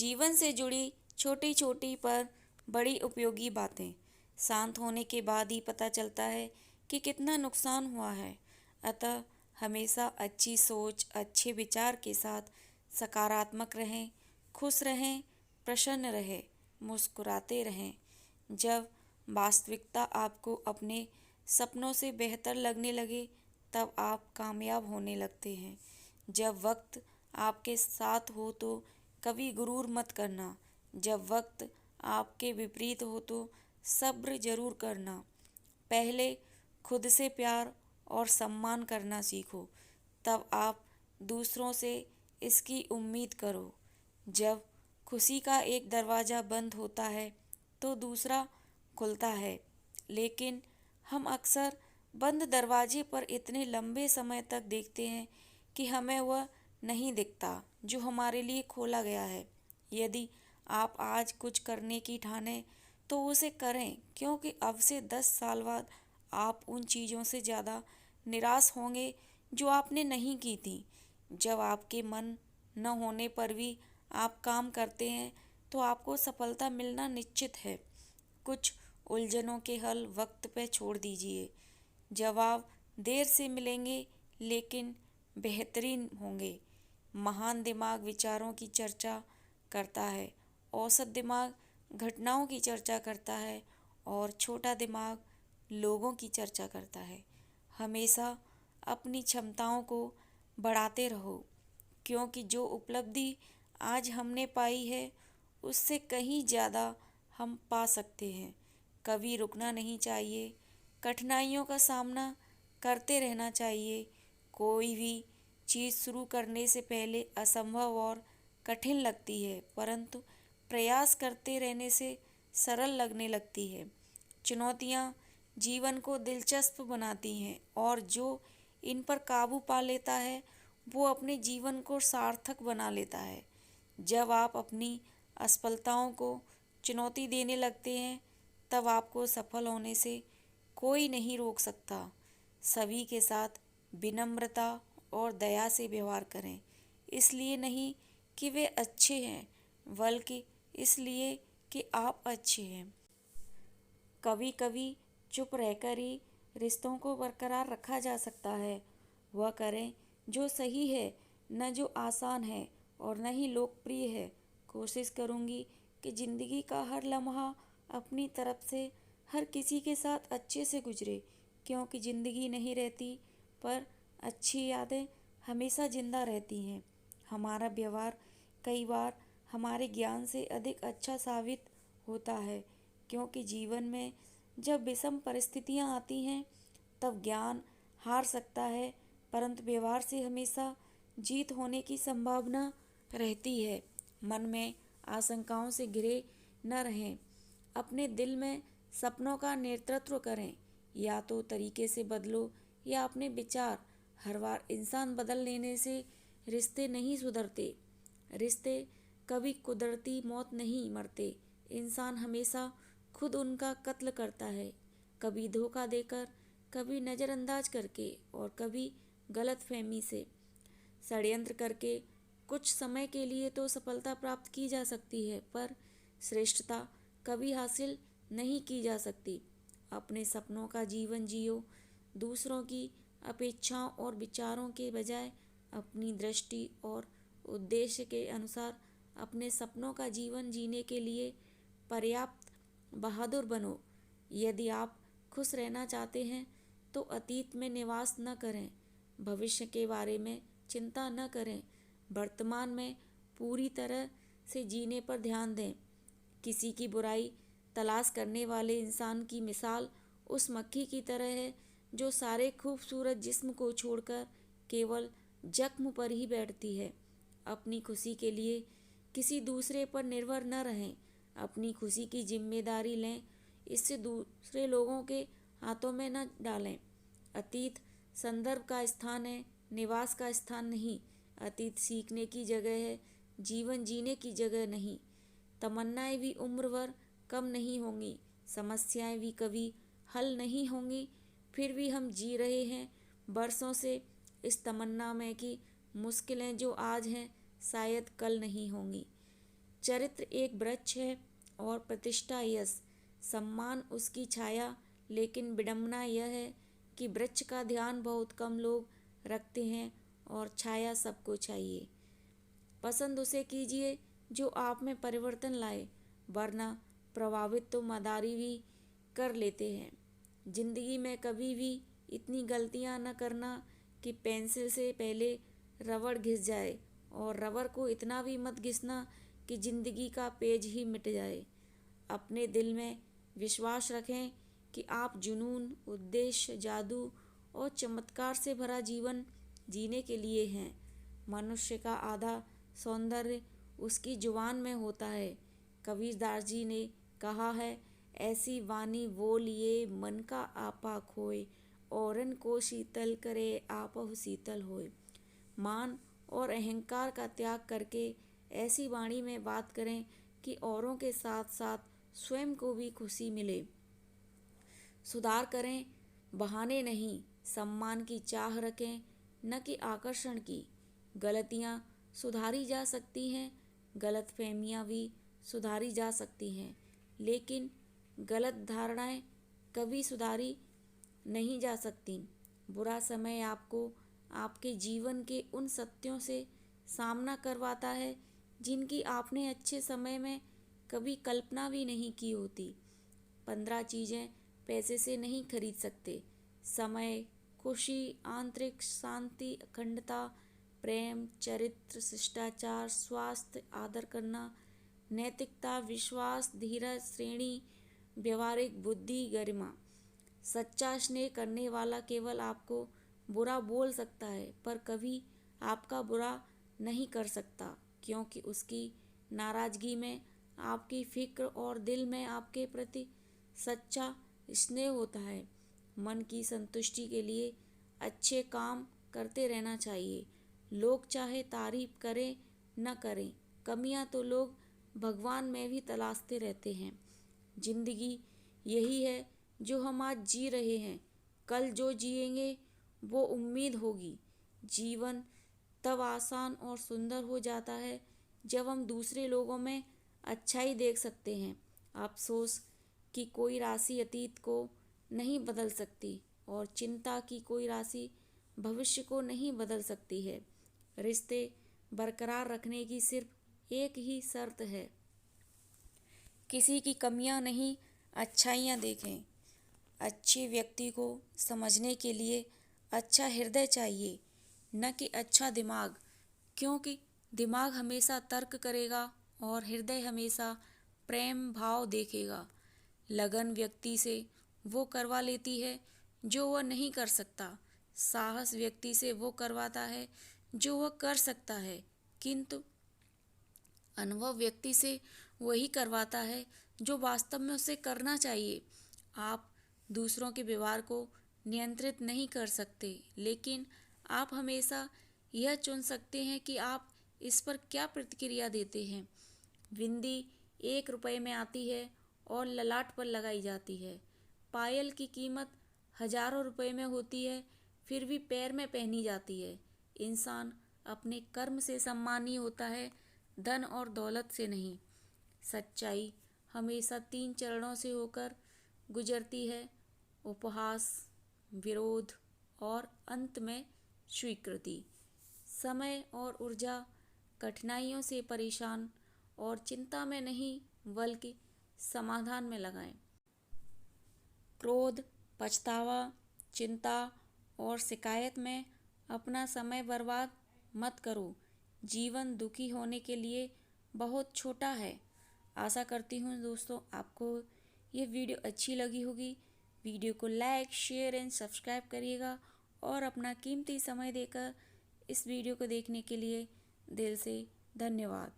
जीवन से जुड़ी छोटी छोटी पर बड़ी उपयोगी बातें। शांत होने के बाद ही पता चलता है कि कितना नुकसान हुआ है। अतः हमेशा अच्छी सोच, अच्छे विचार के साथ सकारात्मक रहें, खुश रहें, प्रसन्न रहें, मुस्कुराते रहें। जब वास्तविकता आपको अपने सपनों से बेहतर लगने लगे, तब आप कामयाब होने लगते हैं। जब वक्त आपके साथ हो तो कभी गुरूर मत करना। जब वक्त आपके विपरीत हो तो सब्र जरूर करना। पहले खुद से प्यार और सम्मान करना सीखो, तब आप दूसरों से इसकी उम्मीद करो। जब खुशी का एक दरवाज़ा बंद होता है तो दूसरा खुलता है, लेकिन हम अक्सर बंद दरवाजे पर इतने लंबे समय तक देखते हैं कि हमें वह नहीं दिखता जो हमारे लिए खोला गया है। यदि आप आज कुछ करने की ठाने तो उसे करें, क्योंकि अब से 10 साल बाद आप उन चीज़ों से ज़्यादा निराश होंगे जो आपने नहीं की थी। जब आपके मन न होने पर भी आप काम करते हैं तो आपको सफलता मिलना निश्चित है। कुछ उलझनों के हल वक्त पे छोड़ दीजिए। जवाब देर से मिलेंगे, लेकिन बेहतरीन होंगे। महान दिमाग विचारों की चर्चा करता है, औसत दिमाग घटनाओं की चर्चा करता है और छोटा दिमाग लोगों की चर्चा करता है। हमेशा अपनी क्षमताओं को बढ़ाते रहो, क्योंकि जो उपलब्धि आज हमने पाई है उससे कहीं ज़्यादा हम पा सकते हैं। कभी रुकना नहीं चाहिए, कठिनाइयों का सामना करते रहना चाहिए। कोई भी चीज़ शुरू करने से पहले असंभव और कठिन लगती है, परंतु प्रयास करते रहने से सरल लगने लगती है। चुनौतियाँ जीवन को दिलचस्प बनाती हैं और जो इन पर काबू पा लेता है वो अपने जीवन को सार्थक बना लेता है। जब आप अपनी असफलताओं को चुनौती देने लगते हैं, तब आपको सफल होने से कोई नहीं रोक सकता। सभी के साथ विनम्रता और दया से व्यवहार करें, इसलिए नहीं कि वे अच्छे हैं, बल्कि इसलिए कि आप अच्छे हैं। कभी कभी चुप रहकर ही रिश्तों को बरकरार रखा जा सकता है। वह करें जो सही है, न जो आसान है और न ही लोकप्रिय है। कोशिश करूँगी कि ज़िंदगी का हर लम्हा अपनी तरफ से हर किसी के साथ अच्छे से गुजरे, क्योंकि ज़िंदगी नहीं रहती, पर अच्छी यादें हमेशा जिंदा रहती हैं। हमारा व्यवहार कई बार हमारे ज्ञान से अधिक अच्छा साबित होता है, क्योंकि जीवन में जब विषम परिस्थितियाँ आती हैं तब ज्ञान हार सकता है, परंतु व्यवहार से हमेशा जीत होने की संभावना रहती है। मन में आशंकाओं से घिरे न रहें। अपने दिल में सपनों का नेतृत्व करें। या तो तरीके से बदलो या अपने विचार। हर बार इंसान बदल लेने से रिश्ते नहीं सुधरते। रिश्ते कभी कुदरती मौत नहीं मरते। इंसान हमेशा खुद उनका कत्ल करता है, कभी धोखा देकर, कभी नज़रअंदाज करके और कभी गलतफहमी से। षड्यंत्र करके कुछ समय के लिए तो सफलता प्राप्त की जा सकती है, पर श्रेष्ठता कभी हासिल नहीं की जा सकती। अपने सपनों का जीवन जियो। दूसरों की अपेक्षाओं और विचारों के बजाय अपनी दृष्टि और उद्देश्य के अनुसार अपने सपनों का जीवन जीने के लिए पर्याप्त बहादुर बनो। यदि आप खुश रहना चाहते हैं तो अतीत में निवास न करें, भविष्य के बारे में चिंता न करें, वर्तमान में पूरी तरह से जीने पर ध्यान दें। किसी की बुराई तलाश करने वाले इंसान की मिसाल उस मक्खी की तरह है जो सारे खूबसूरत जिस्म को छोड़कर केवल जख्म पर ही बैठती है। अपनी खुशी के लिए किसी दूसरे पर निर्भर न रहें। अपनी खुशी की जिम्मेदारी लें, इससे दूसरे लोगों के हाथों में न डालें। अतीत संदर्भ का स्थान है, निवास का स्थान नहीं। अतीत सीखने की जगह है, जीवन जीने की जगह नहीं। तमन्नाएं भी उम्र भर कम नहीं होंगी, समस्याएं भी कभी हल नहीं होंगी, फिर भी हम जी रहे हैं बरसों से इस तमन्ना में कि मुश्किलें जो आज हैं शायद कल नहीं होंगी। चरित्र एक वृक्ष है और प्रतिष्ठा यश, सम्मान उसकी छाया। लेकिन विडंबना यह है कि वृक्ष का ध्यान बहुत कम लोग रखते हैं और छाया सबको चाहिए। पसंद उसे कीजिए जो आप में परिवर्तन लाए, वरना प्रभावित तो मदारी भी कर लेते हैं। जिंदगी में कभी भी इतनी गलतियां न करना कि पेंसिल से पहले रबड़ घिस जाए, और रबड़ को इतना भी मत घिसना कि जिंदगी का पेज ही मिट जाए। अपने दिल में विश्वास रखें कि आप जुनून, उद्देश्य, जादू और चमत्कार से भरा जीवन जीने के लिए हैं। मनुष्य का आधा सौंदर्य उसकी जुबान में होता है। कबीरदास जी ने कहा है, ऐसी वाणी बोलिए मन का आपा खोए, औरन को शीतल करे आपहु शीतल होए। मान और अहंकार का त्याग करके ऐसी वाणी में बात करें कि औरों के साथ साथ स्वयं को भी खुशी मिले। सुधार करें, बहाने नहीं, सम्मान की चाह रखें, न कि आकर्षण की। गलतियां सुधारी जा सकती हैं, गलतफहमियां भी सुधारी जा सकती हैं, लेकिन गलत धारणाएं कभी सुधारी नहीं जा सकती। बुरा समय आपको आपके जीवन के उन सत्यों से सामना करवाता है जिनकी आपने अच्छे समय में कभी कल्पना भी नहीं की होती। 15 चीज़ें पैसे से नहीं खरीद सकते। समय, खुशी, आंतरिक शांति, अखंडता, प्रेम, चरित्र, शिष्टाचार, स्वास्थ्य, आदर करना, नैतिकता, विश्वास, धीरज, श्रेणी, व्यवहारिक बुद्धि, गरिमा। सच्चा स्नेह करने वाला केवल आपको बुरा बोल सकता है, पर कभी आपका बुरा नहीं कर सकता, क्योंकि उसकी नाराजगी में आपकी फिक्र और दिल में आपके प्रति सच्चा स्नेह होता है। मन की संतुष्टि के लिए अच्छे काम करते रहना चाहिए। लोग चाहे तारीफ करें न करें, कमियां तो लोग भगवान में भी तलाशते रहते हैं। जिंदगी यही है जो हम आज जी रहे हैं, कल जो जिएंगे वो उम्मीद होगी। जीवन तब आसान और सुंदर हो जाता है जब हम दूसरे लोगों में अच्छाई देख सकते हैं। अफसोस कि कोई राशि अतीत को नहीं बदल सकती और चिंता की कोई राशि भविष्य को नहीं बदल सकती है। रिश्ते बरकरार रखने की सिर्फ एक ही शर्त है, किसी की कमियां नहीं, अच्छाइयां देखें। अच्छे व्यक्ति को समझने के लिए अच्छा हृदय चाहिए, न कि अच्छा दिमाग, क्योंकि दिमाग हमेशा तर्क करेगा और हृदय हमेशा प्रेम भाव देखेगा। लगन व्यक्ति से वो करवा लेती है जो वह नहीं कर सकता। साहस व्यक्ति से वो करवाता है जो वह कर सकता है, किंतु अनुभव व्यक्ति से वही करवाता है जो वास्तव में उसे करना चाहिए। आप दूसरों के व्यवहार को नियंत्रित नहीं कर सकते, लेकिन आप हमेशा यह चुन सकते हैं कि आप इस पर क्या प्रतिक्रिया देते हैं। बिंदी 1 रुपये में आती है और ललाट पर लगाई जाती है। पायल की कीमत हजारों रुपए में होती है, फिर भी पैर में पहनी जाती है। इंसान अपने कर्म से सम्मानी होता है, धन और दौलत से नहीं। सच्चाई हमेशा 3 चरणों से होकर गुजरती है, उपहास, विरोध और अंत में स्वीकृति। समय और ऊर्जा कठिनाइयों से परेशान और चिंता में नहीं, बल्कि समाधान में लगाएं। क्रोध, पछतावा, चिंता और शिकायत में अपना समय बर्बाद मत करो। जीवन दुखी होने के लिए बहुत छोटा है। आशा करती हूँ दोस्तों आपको ये वीडियो अच्छी लगी होगी। वीडियो को लाइक, शेयर एंड सब्सक्राइब करिएगा और अपना कीमती समय देकर इस वीडियो को देखने के लिए दिल से धन्यवाद।